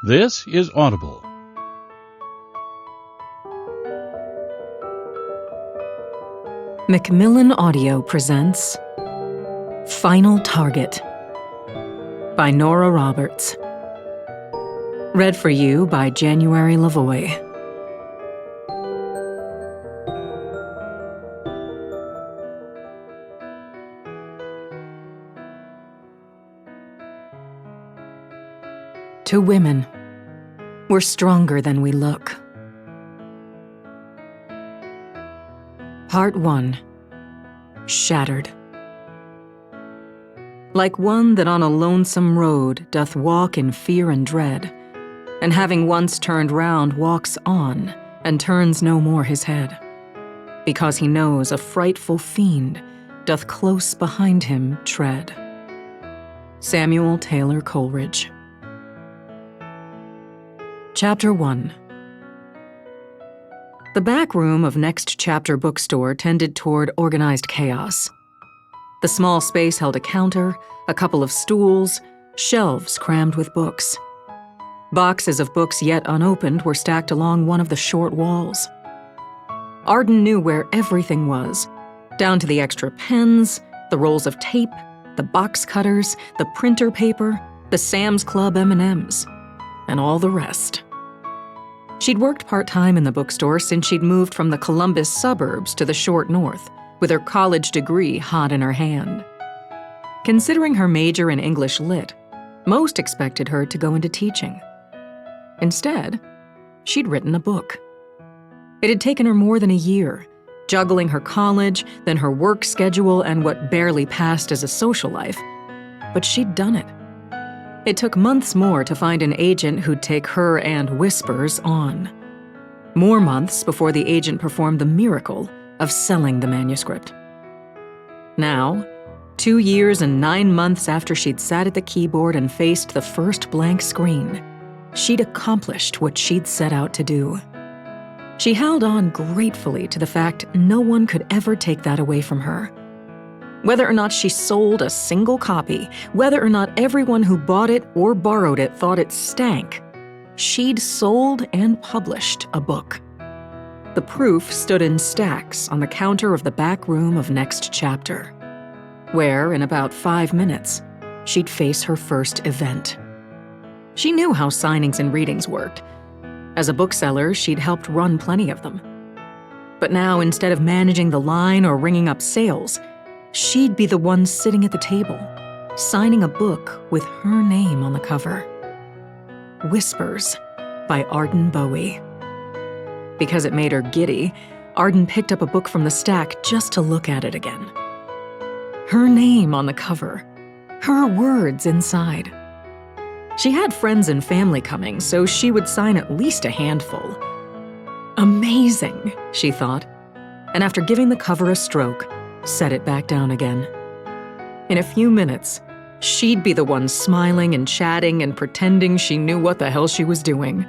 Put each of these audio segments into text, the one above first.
This is Audible. Macmillan Audio presents Final Target by Nora Roberts. Read for you by January LaVoy. To women, we're stronger than we look. Part 1. Shattered. Like one that on a lonesome road doth walk in fear and dread, and having once turned round walks on, and turns no more his head, because he knows a frightful fiend doth close behind him tread. Samuel Taylor Coleridge. Chapter 1. The back room of Next Chapter bookstore tended toward organized chaos. The small space held a counter, a couple of stools, shelves crammed with books. Boxes of books yet unopened were stacked along one of the short walls. Arden knew where everything was, down to the extra pens, the rolls of tape, the box cutters, the printer paper, the Sam's Club M&Ms, and all the rest. She'd worked part-time in the bookstore since she'd moved from the Columbus suburbs to the short north, with her college degree hot in her hand. Considering her major in English Lit, most expected her to go into teaching. Instead, she'd written a book. It had taken her more than a year, juggling her college, then her work schedule, and what barely passed as a social life, but she'd done it. It took months more to find an agent who'd take her and Whispers on. More months before the agent performed the miracle of selling the manuscript. Now, 2 years and 9 months after she'd sat at the keyboard and faced the first blank screen, she'd accomplished what she'd set out to do. She held on gratefully to the fact no one could ever take that away from her. Whether or not she sold a single copy, whether or not everyone who bought it or borrowed it thought it stank, she'd sold and published a book. The proof stood in stacks on the counter of the back room of Next Chapter, where, in about 5 minutes, she'd face her first event. She knew how signings and readings worked. As a bookseller, she'd helped run plenty of them. But now, instead of managing the line or ringing up sales, she'd be the one sitting at the table, signing a book with her name on the cover. Whispers by Arden Bowie. Because it made her giddy, Arden picked up a book from the stack just to look at it again. Her name on the cover, her words inside. She had friends and family coming, so she would sign at least a handful. Amazing, she thought, and after giving the cover a stroke, set it back down again. In a few minutes, she'd be the one smiling and chatting and pretending she knew what the hell she was doing.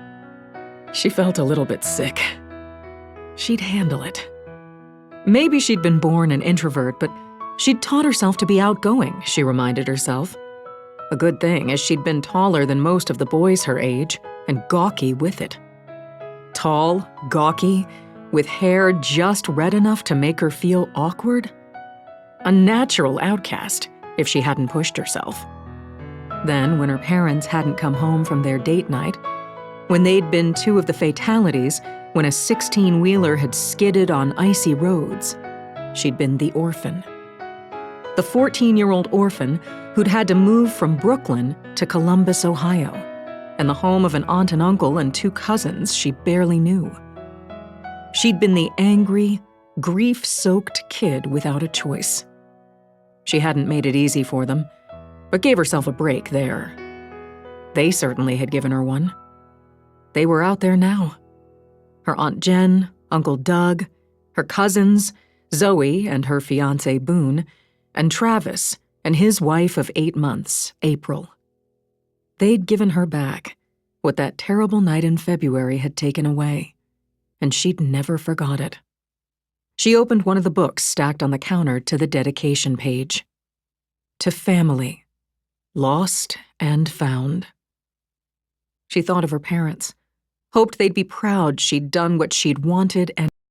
She felt a little bit sick. She'd handle it. Maybe she'd been born an introvert, but she'd taught herself to be outgoing, she reminded herself. A good thing, as she'd been taller than most of the boys her age, and gawky with it. Tall, gawky, with hair just red enough to make her feel awkward? A natural outcast, if she hadn't pushed herself. Then, when her parents hadn't come home from their date night, when they'd been two of the fatalities, when a 16-wheeler had skidded on icy roads, she'd been the orphan. The 14-year-old orphan who'd had to move from Brooklyn to Columbus, Ohio, and the home of an aunt and uncle and 2 cousins she barely knew. She'd been the angry, grief-soaked kid without a choice. She hadn't made it easy for them, but gave herself a break there. They certainly had given her one. They were out there now. Her Aunt Jen, Uncle Doug, her cousins, Zoe and her fiancé Boone, and Travis and his wife of 8 months, April. They'd given her back what that terrible night in February had taken away, and she'd never forgot it. She opened one of the books stacked on the counter to the dedication page. To Family, Lost and Found. She thought of her parents, hoped they'd be proud she'd done what she'd wanted and